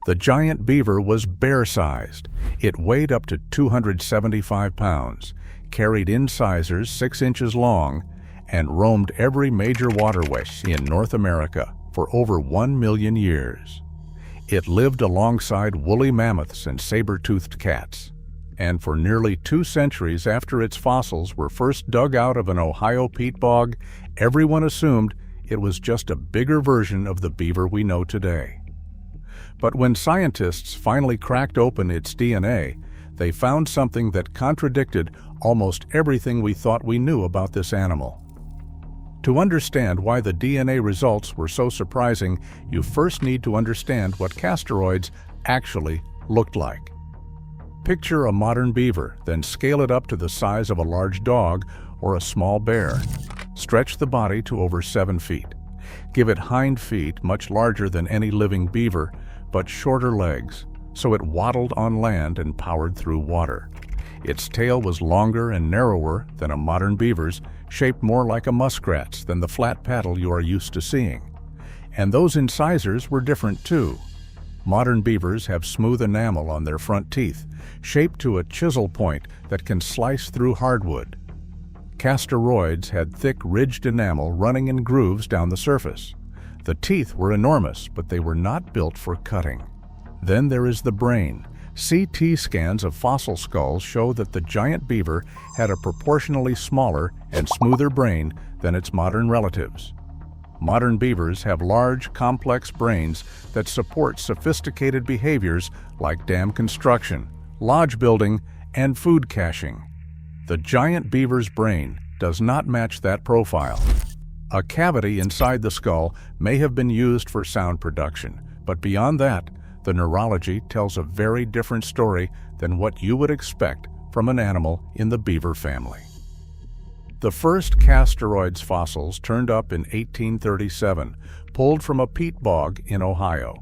The giant beaver was bear-sized. It weighed up to 275 pounds, carried incisors 6 inches long, and roamed every major waterway in North America for over 1 million years. It lived alongside woolly mammoths and saber-toothed cats. And for nearly 2 centuries after its fossils were first dug out of an Ohio peat bog, everyone assumed it was just a bigger version of the beaver we know today. But when scientists finally cracked open its DNA, they found something that contradicted almost everything we thought we knew about this animal. To understand why the DNA results were so surprising, you first need to understand what Castoroides actually looked like. Picture a modern beaver, then scale it up to the size of a large dog or a small bear. Stretch the body to over 7 feet. Give it hind feet much larger than any living beaver, but shorter legs, so it waddled on land and powered through water. Its tail was longer and narrower than a modern beaver's, shaped more like a muskrat's than the flat paddle you are used to seeing. And those incisors were different too. Modern beavers have smooth enamel on their front teeth, shaped to a chisel point that can slice through hardwood. Castoroides had thick, ridged enamel running in grooves down the surface. The teeth were enormous, but they were not built for cutting. Then there is the brain. CT scans of fossil skulls show that the giant beaver had a proportionally smaller and smoother brain than its modern relatives. Modern beavers have large, complex brains that support sophisticated behaviors like dam construction, lodge building, and food caching. The giant beaver's brain does not match that profile. A cavity inside the skull may have been used for sound production, but beyond that, the neurology tells a very different story than what you would expect from an animal in the beaver family. The first Castoroides fossils turned up in 1837, pulled from a peat bog in Ohio.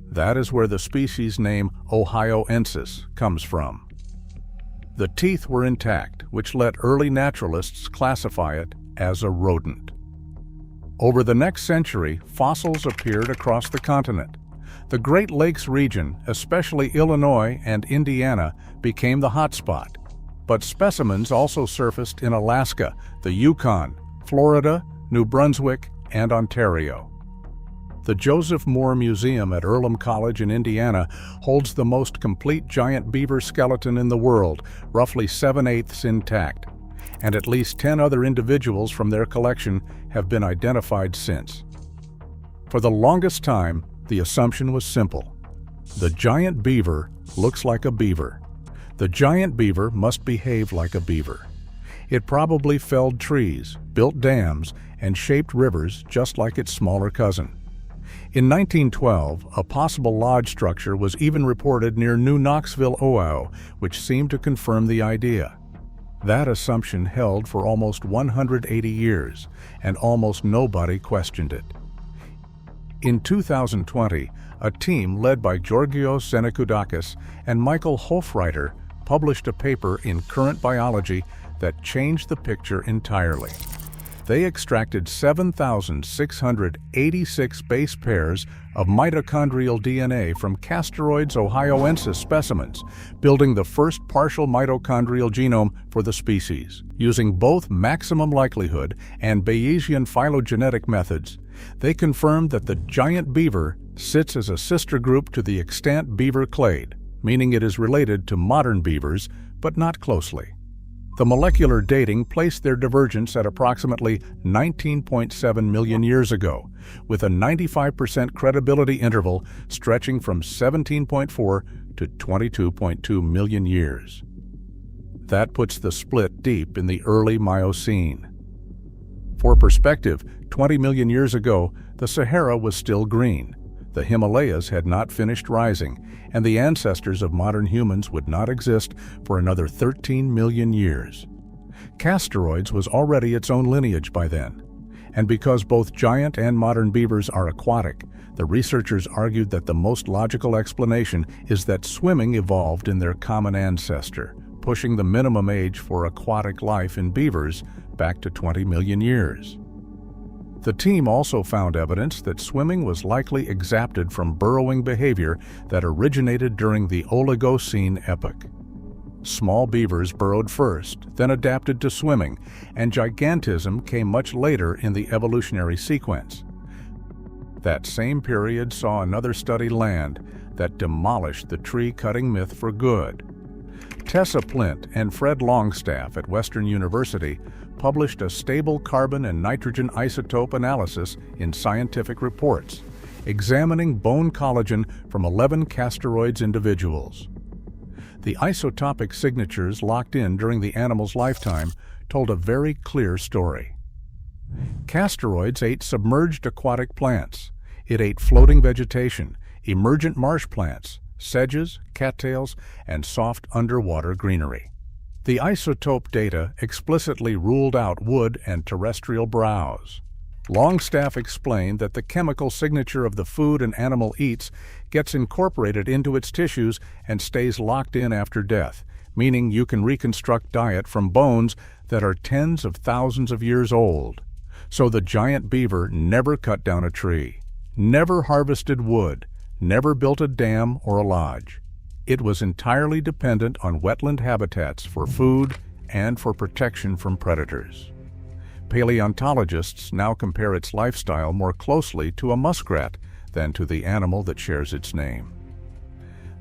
That is where the species name ohioensis comes from. The teeth were intact, which let early naturalists classify it as a rodent. Over the next century, fossils appeared across the continent. The Great Lakes region, especially Illinois and Indiana, became the hotspot. But specimens also surfaced in Alaska, the Yukon, Florida, New Brunswick, and Ontario. The Joseph Moore Museum at Earlham College in Indiana holds the most complete giant beaver skeleton in the world, roughly 7/8 intact, and at least 10 other individuals from their collection have been identified since. For the longest time, the assumption was simple. The giant beaver looks like a beaver. The giant beaver must behave like a beaver. It probably felled trees, built dams, and shaped rivers just like its smaller cousin. In 1912, a possible lodge structure was even reported near New Knoxville, Ohio, which seemed to confirm the idea. That assumption held for almost 180 years, and almost nobody questioned it. In 2020, a team led by Georgios Xenikoudakis and Michael Hofreiter published a paper in Current Biology that changed the picture entirely. They extracted 7,686 base pairs of mitochondrial DNA from Castoroides ohioensis specimens, building the first partial mitochondrial genome for the species. Using both maximum likelihood and Bayesian phylogenetic methods, they confirmed that the giant beaver sits as a sister group to the extant beaver clade, meaning it is related to modern beavers, but not closely. The molecular dating placed their divergence at approximately 19.7 million years ago, with a 95% credibility interval stretching from 17.4 to 22.2 million years. That puts the split deep in the early Miocene. For perspective, 20 million years ago, the Sahara was still green. The Himalayas had not finished rising, and the ancestors of modern humans would not exist for another 13 million years. Castoroides was already its own lineage by then. And because both giant and modern beavers are aquatic, the researchers argued that the most logical explanation is that swimming evolved in their common ancestor, pushing the minimum age for aquatic life in beavers back to 20 million years. The team also found evidence that swimming was likely exapted from burrowing behavior that originated during the Oligocene epoch. Small beavers burrowed first, then adapted to swimming, and gigantism came much later in the evolutionary sequence. That same period saw another study land that demolished the tree-cutting myth for good. Tessa Plint and Fred Longstaff at Western University published a stable carbon and nitrogen isotope analysis in Scientific Reports, examining bone collagen from 11 Castoroides individuals. The isotopic signatures locked in during the animal's lifetime told a very clear story. Castoroides ate submerged aquatic plants. It ate floating vegetation, emergent marsh plants, sedges, cattails, and soft underwater greenery. The isotope data explicitly ruled out wood and terrestrial browse. Longstaff explained that the chemical signature of the food an animal eats gets incorporated into its tissues and stays locked in after death, meaning you can reconstruct diet from bones that are tens of thousands of years old. So the giant beaver never cut down a tree, never harvested wood, never built a dam or a lodge. It was entirely dependent on wetland habitats for food and for protection from predators. Paleontologists now compare its lifestyle more closely to a muskrat than to the animal that shares its name.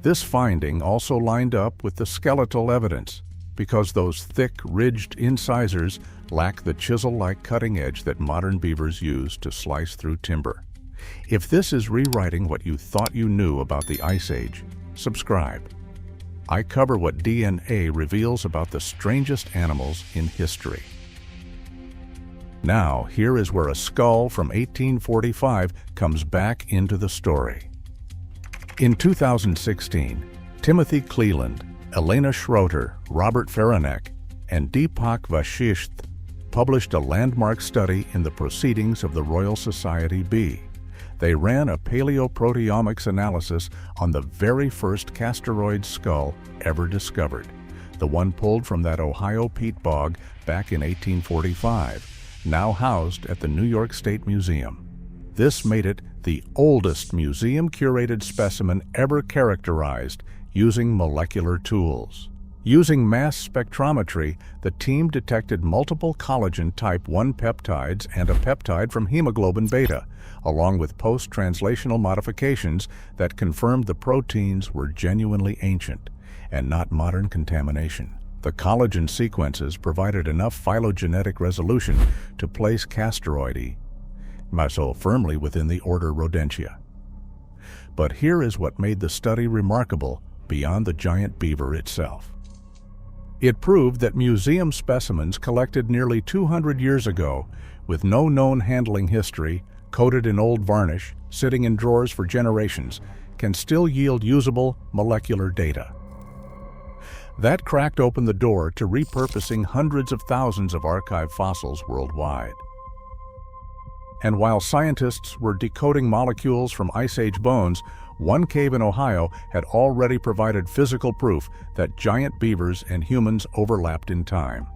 This finding also lined up with the skeletal evidence, because those thick, ridged incisors lack the chisel-like cutting edge that modern beavers use to slice through timber. If this is rewriting what you thought you knew about the Ice Age, subscribe. I cover what DNA reveals about the strangest animals in history. Now, here is where a skull from 1845 comes back into the story. In 2016, Timothy Cleland, Elena Schroeter, Robert Faranek, and Deepak Vashisth published a landmark study in the Proceedings of the Royal Society B. They ran a palaeoproteomics analysis on the very first Castoroid skull ever discovered, the one pulled from that Ohio peat bog back in 1845, now housed at the New York State Museum. This made it the oldest museum-curated specimen ever characterized using molecular tools. Using mass spectrometry, the team detected multiple collagen type 1 peptides and a peptide from hemoglobin beta, along with post-translational modifications that confirmed the proteins were genuinely ancient and not modern contamination. The collagen sequences provided enough phylogenetic resolution to place Castoroides so firmly within the order Rodentia. But here is what made the study remarkable beyond the giant beaver itself. It proved that museum specimens collected nearly 200 years ago, with no known handling history, coated in old varnish, sitting in drawers for generations, can still yield usable molecular data. That cracked open the door to repurposing hundreds of thousands of archived fossils worldwide. And while scientists were decoding molecules from Ice Age bones, one cave in Ohio had already provided physical proof that giant beavers and humans overlapped in time.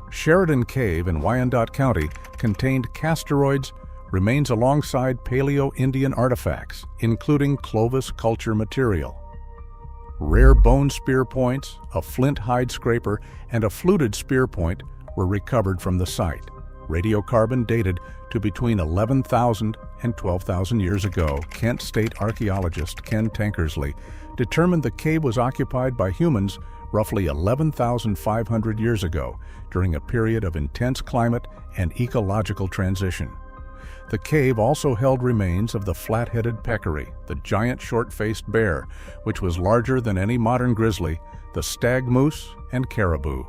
Sheridan Cave in Wyandotte County contained Castoroides remains alongside Paleo-Indian artifacts, including Clovis culture material. Rare bone spear points, a flint hide scraper, and a fluted spear point were recovered from the site. Radiocarbon dated to between 11,000 and 12,000 years ago, Kent State archaeologist Ken Tankersley determined the cave was occupied by humans roughly 11,500 years ago during a period of intense climate and ecological transition. The cave also held remains of the flat-headed peccary, the giant short-faced bear, which was larger than any modern grizzly, the stag moose, and caribou.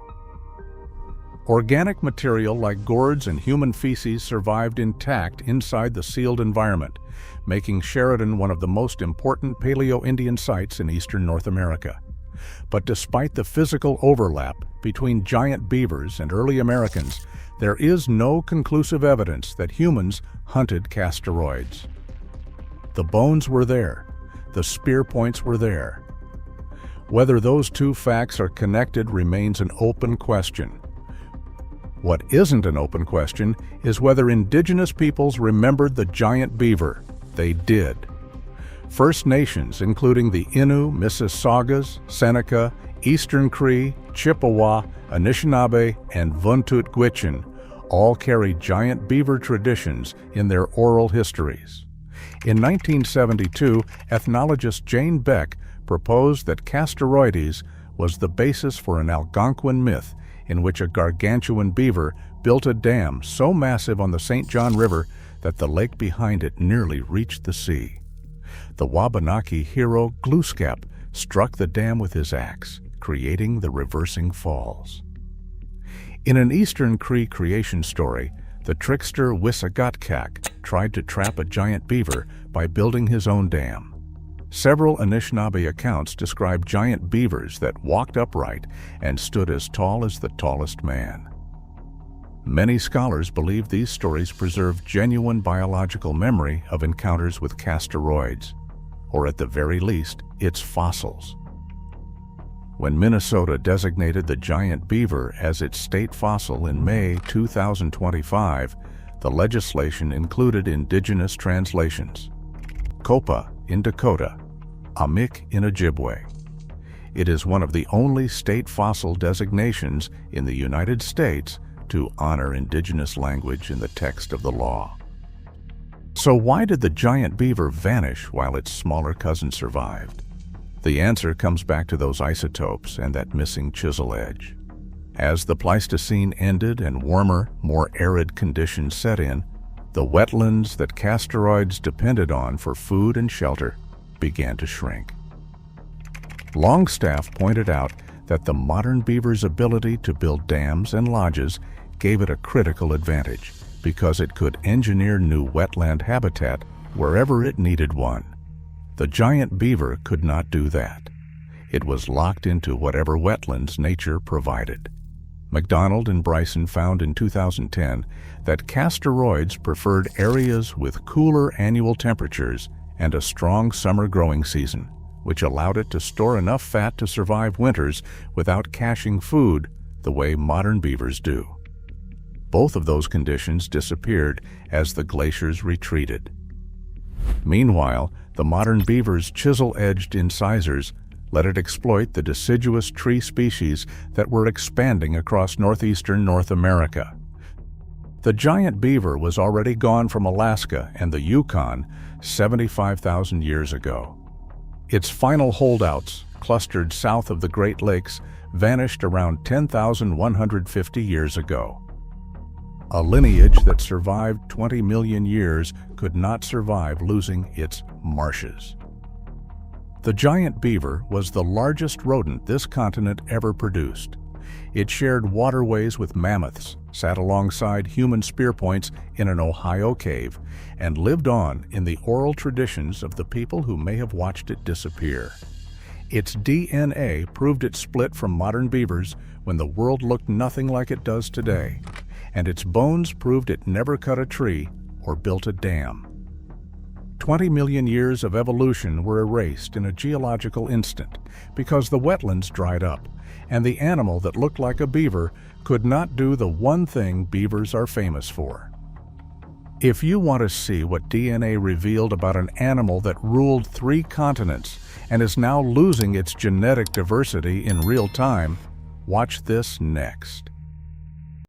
Organic material like gourds and human feces survived intact inside the sealed environment, making Sheridan one of the most important Paleo-Indian sites in eastern North America. But despite the physical overlap between giant beavers and early Americans, there is no conclusive evidence that humans hunted Castoroides. The bones were there, the spear points were there. Whether those two facts are connected remains an open question. What isn't an open question is whether indigenous peoples remembered the giant beaver. They did. First Nations, including the Innu, Mississaugas, Seneca, Eastern Cree, Chippewa, Anishinaabe, and Vuntut Gwich'in, all carry giant beaver traditions in their oral histories. In 1972, ethnologist Jane Beck proposed that Castoroides was the basis for an Algonquin myth in which a gargantuan beaver built a dam so massive on the St. John River that the lake behind it nearly reached the sea. The Wabanaki hero Glooskap struck the dam with his axe, creating the reversing falls. In an Eastern Cree creation story, the trickster Wissagotkak tried to trap a giant beaver by building his own dam. Several Anishinaabe accounts describe giant beavers that walked upright and stood as tall as the tallest man. Many scholars believe these stories preserve genuine biological memory of encounters with Castoroides, or at the very least, its fossils. When Minnesota designated the giant beaver as its state fossil in May 2025, the legislation included indigenous translations: Copa in Dakota, Amik in Ojibwe. It is one of the only state fossil designations in the United States to honor indigenous language in the text of the law. So why did the giant beaver vanish while its smaller cousin survived? The answer comes back to those isotopes and that missing chisel edge. As the Pleistocene ended and warmer, more arid conditions set in, the wetlands that Castoroides depended on for food and shelter began to shrink. Longstaff pointed out that the modern beaver's ability to build dams and lodges gave it a critical advantage because it could engineer new wetland habitat wherever it needed one. The giant beaver could not do that. It was locked into whatever wetlands nature provided. McDonald and Bryson found in 2010 that Castoroides preferred areas with cooler annual temperatures and a strong summer growing season, which allowed it to store enough fat to survive winters without caching food the way modern beavers do. Both of those conditions disappeared as the glaciers retreated. Meanwhile, the modern beaver's chisel-edged incisors let it exploit the deciduous tree species that were expanding across northeastern North America. The giant beaver was already gone from Alaska and the Yukon 75,000 years ago. Its final holdouts, clustered south of the Great Lakes, vanished around 10,150 years ago. A lineage that survived 20 million years could not survive losing its marshes. The giant beaver was the largest rodent this continent ever produced. It shared waterways with mammoths, sat alongside human spearpoints in an Ohio cave, and lived on in the oral traditions of the people who may have watched it disappear. Its DNA proved it split from modern beavers when the world looked nothing like it does today, and its bones proved it never cut a tree or built a dam. 20 million years of evolution were erased in a geological instant because the wetlands dried up, and the animal that looked like a beaver could not do the one thing beavers are famous for. If you want to see what DNA revealed about an animal that ruled 3 continents and is now losing its genetic diversity in real time, watch this next.